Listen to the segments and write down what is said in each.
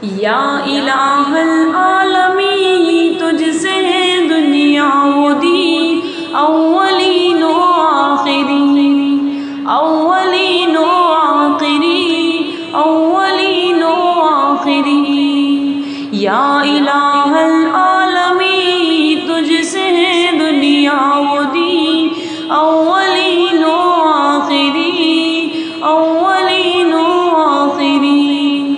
یا الہ العالمین تجھ سے ہے دنیا و دین، اولین و آخرین، اولین و آخرین، اولین و آخرین۔ یا الہ العالمین تجھ سے ہے دنیا و دین، اولین و آخرین، اولین و آخرین۔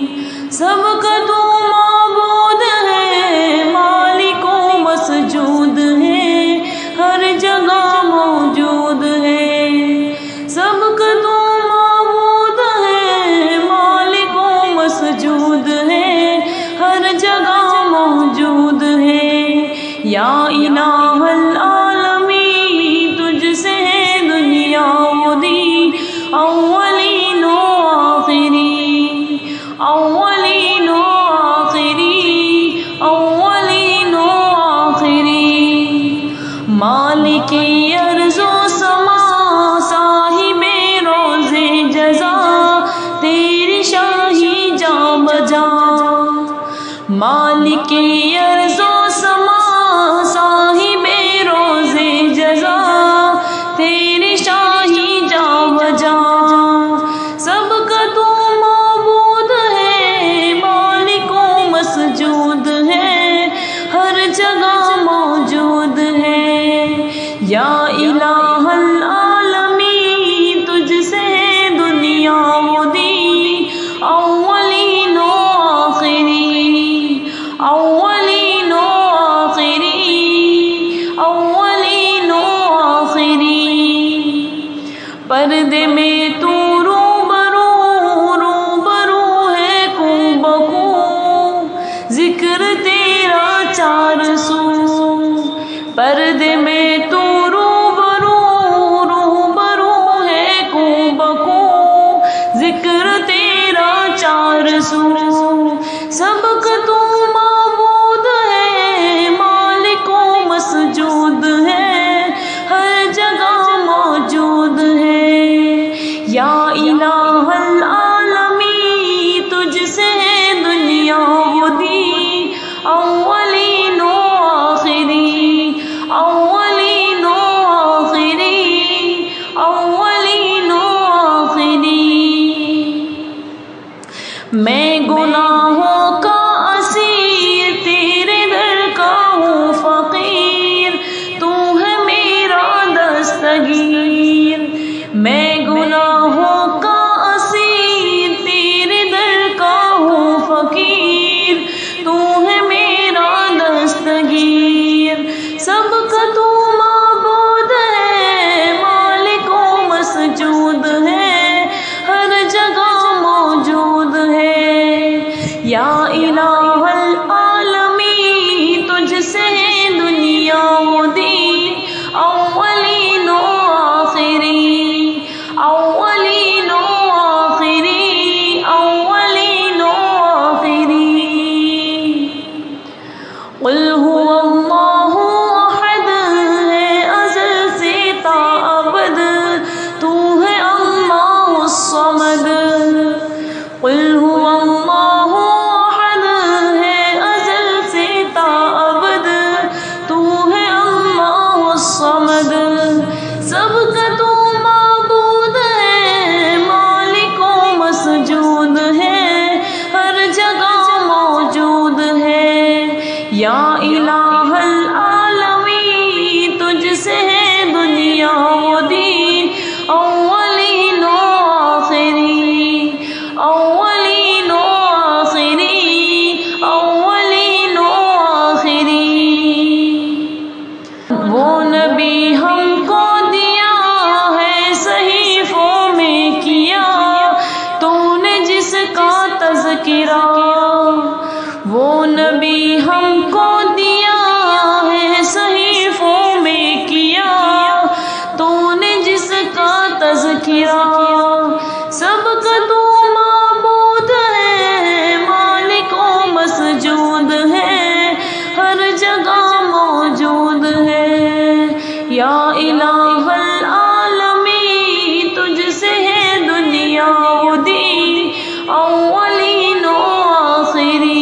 سب کا تو معبود ہے، مالک و مسجود ہے، ہر جگہ موجود ہے۔ سب کا تو معبود ہے، مالک و مسجود ہے، ہر جگہ موجود ہے۔ یا الہ العالمین تجھ سے ہے دنیا و دین، اولین و آخرین، اولین و آخرین، اولین و آخرین۔ مالک ارض و سما صاحب روز جزا، تیری شاہی جا بجا۔ مالک ارض و سما صاحب روز جزا، تیری شاہی جا بجا۔ سب کا تو معبود ہے، مالک و مسجود ہے، ہر جگہ موجود ہے۔ یا الہ العالمین تجھ سے ہے دنیا و دین، اولین و آخرین، اولین و آخرین، اولین و آخرین۔ پردے میں تو روبرو روبرو ہے کو بکو، ذکر تیرا چار سو۔ پردے میں تو روبرو روبرو ہے کو بکو، ذکر تیرا چار سو۔ سب کا تو معبود ہے، مالک و مسجود ہے، ہر جگہ موجود ہے۔ یا الہ العالمین تجھ سے ہے دنیا و دین، اولین و آخرین، اولین و آخرین، اولین و آخرین۔ میں گناہوں کا اسیر، تیرے در کا ہوں فقیر، تو ہے میرا دستگیر۔ میں گناہوں کا اسیر، تیرے در کا ہوں فقیر، تو ہے میرا دستگیر۔ سب کا تو معبود ہے، مالک و مسجود ہے، ہر جگہ موجود ہے۔ یا الہ العالمین تجھ سے ہے دنیا و دین، اولین و آخرین، اولین و آخرین، اولین و آخرین۔ قل هو اللہ احد ہے ازل سے تا ابد، تو ہے اللہ الصمد۔ قل هو اللہ احد ہے ازل سے تا ابد، تو ہے اللہ الصمد۔ سب کا تو معبود ہے، مالک و مسجود ہے، ہر جگہ موجود ہے۔ یا الہ العالمین تجھ سے ہے دنیا و دین، اولین و آخرین، اولین و آخرین، اولین و آخرین۔ وہ نبی ہم کو دیا ہے، صحیفوں میں کیا تو نے جس کا تذکرہ۔ وہ نبی ہم کو دیا ہے، صحیفوں میں کیا تو نے جس کا تذکرہ۔ سب کا تو معبود ہے، مالک و مسجود ہے، ہر جگہ موجود ہے۔ یا الہ العالمین تجھ سے ہے دنیا و دین، اولین و آخرین۔